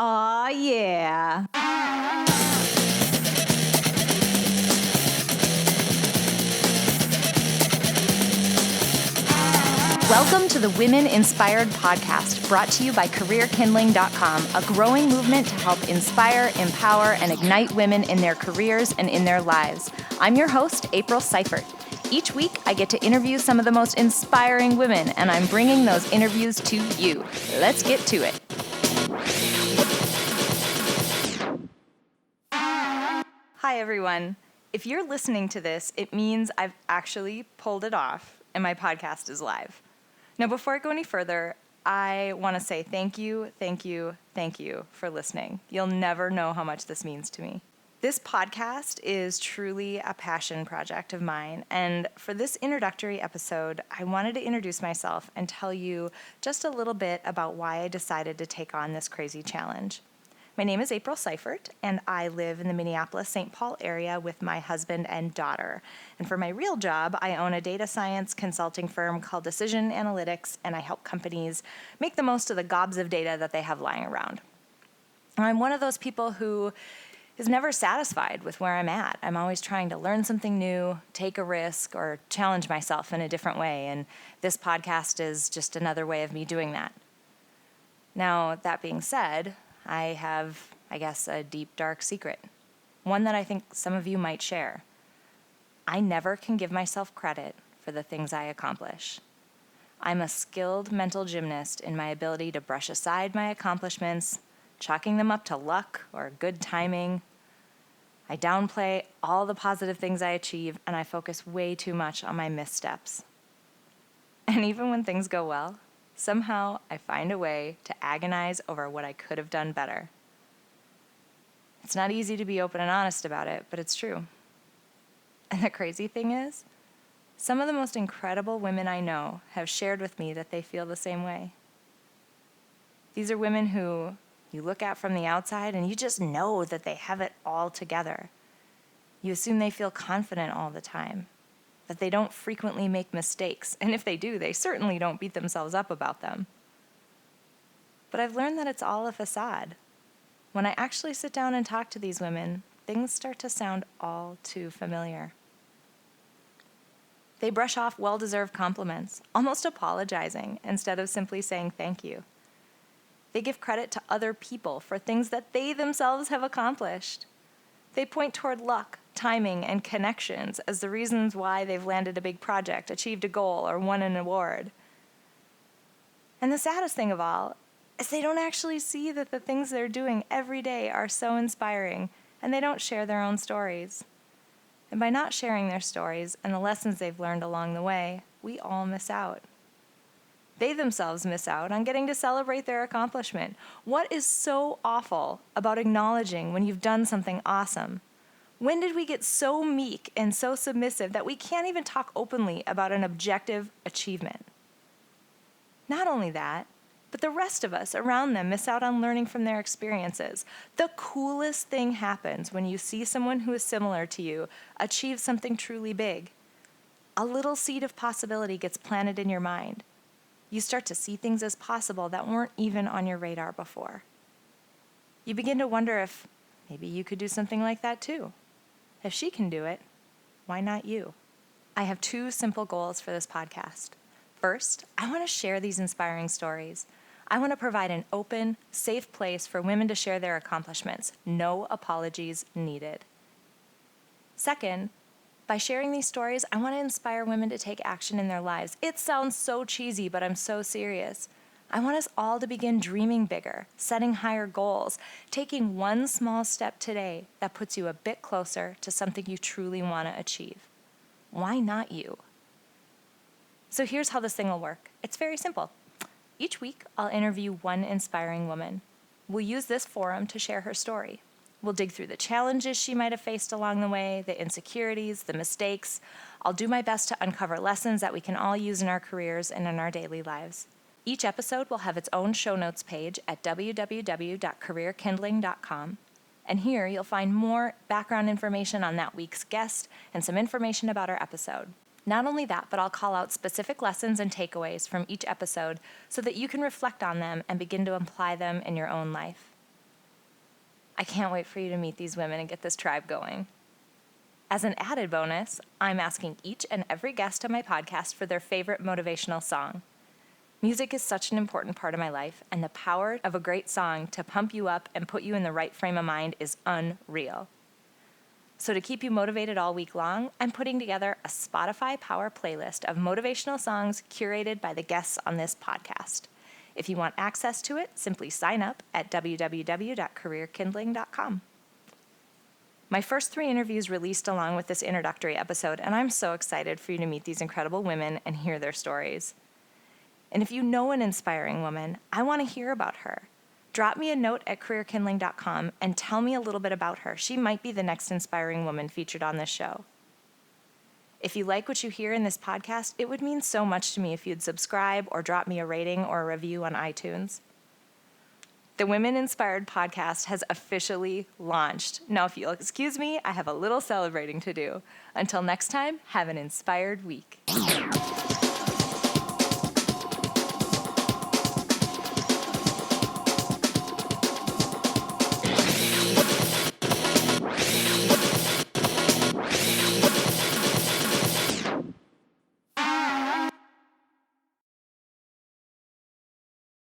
Aw, yeah. Welcome to the Women Inspired Podcast, brought to you by CareerKindling.com, a growing movement to help inspire, empower, and ignite women in their careers and in their lives. I'm your host, April Seifert. Each week, I get to interview some of the most inspiring women, and I'm bringing those interviews to you. Let's get to it. Hi, everyone. If you're listening to this, it means I've actually pulled it off, and my podcast is live. Now, before I go any further, I want to say thank you for listening. You'll never know how much this means to me. This podcast is truly a passion project of mine, and for this introductory episode, I wanted to introduce myself and tell you just a little bit about why I decided to take on this crazy challenge. My name is April Seifert, and I live in the Minneapolis-St. Paul area with my husband and daughter. And for my real job, I own a data science consulting firm called Decision Analytics, and I help companies make the most of the gobs of data that they have lying around. I'm one of those people who is never satisfied with where I'm at. I'm always trying to learn something new, take a risk, or challenge myself in a different way, and this podcast is just another way of me doing that. Now, that being said, I have, a deep, dark secret. One that I think some of you might share. I never can give myself credit for the things I accomplish. I'm a skilled mental gymnast in my ability to brush aside my accomplishments, chalking them up to luck or good timing. I downplay all the positive things I achieve, and I focus way too much on my missteps. And even when things go well, somehow I find a way to agonize over what I could have done better. It's not easy to be open and honest about it, but it's true. And the crazy thing is, some of the most incredible women I know have shared with me that they feel the same way. These are women who you look at from the outside and you just know that they have it all together. You assume they feel confident all the time, that they don't frequently make mistakes, and if they do, they certainly don't beat themselves up about them. But I've learned that it's all a facade. When I actually sit down and talk to these women, things start to sound all too familiar. They brush off well-deserved compliments, almost apologizing instead of simply saying thank you. They give credit to other people for things that they themselves have accomplished. They point toward luck, timing, and connections as the reasons why they've landed a big project, achieved a goal, or won an award. And the saddest thing of all is they don't actually see that the things they're doing every day are so inspiring, and they don't share their own stories. And by not sharing their stories and the lessons they've learned along the way, we all miss out. They themselves miss out on getting to celebrate their accomplishment. What is so awful about acknowledging when you've done something awesome? When did we get so meek and so submissive that we can't even talk openly about an objective achievement? Not only that, but the rest of us around them miss out on learning from their experiences. The coolest thing happens when you see someone who is similar to you achieve something truly big. A little seed of possibility gets planted in your mind. You start to see things as possible that weren't even on your radar before. You begin to wonder if maybe you could do something like that too. If she can do it, why not you? I have two simple goals for this podcast. First, I want to share these inspiring stories. I want to provide an open, safe place for women to share their accomplishments. No apologies needed. Second, by sharing these stories, I want to inspire women to take action in their lives. It sounds so cheesy, but I'm so serious. I want us all to begin dreaming bigger, setting higher goals, taking one small step today that puts you a bit closer to something you truly want to achieve. Why not you? So here's how this thing will work. It's very simple. Each week, I'll interview one inspiring woman. We'll use this forum to share her story. We'll dig through the challenges she might have faced along the way, the insecurities, the mistakes. I'll do my best to uncover lessons that we can all use in our careers and in our daily lives. Each episode will have its own show notes page at www.careerkindling.com. And here you'll find more background information on that week's guest and some information about our episode. Not only that, but I'll call out specific lessons and takeaways from each episode so that you can reflect on them and begin to apply them in your own life. I can't wait for you to meet these women and get this tribe going. As an added bonus, I'm asking each and every guest on my podcast for their favorite motivational song. Music is such an important part of my life, and the power of a great song to pump you up and put you in the right frame of mind is unreal. So to keep you motivated all week long, I'm putting together a Spotify Power playlist of motivational songs curated by the guests on this podcast. If you want access to it, simply sign up at www.careerkindling.com. My first 3 interviews released along with this introductory episode, and I'm so excited for you to meet these incredible women and hear their stories. And if you know an inspiring woman, I want to hear about her. Drop me a note at careerkindling.com and tell me a little bit about her. She might be the next inspiring woman featured on this show. If you like what you hear in this podcast, it would mean so much to me if you'd subscribe or drop me a rating or a review on iTunes. The Women Inspired podcast has officially launched. Now, if you'll excuse me, I have a little celebrating to do. Until next time, have an inspired week.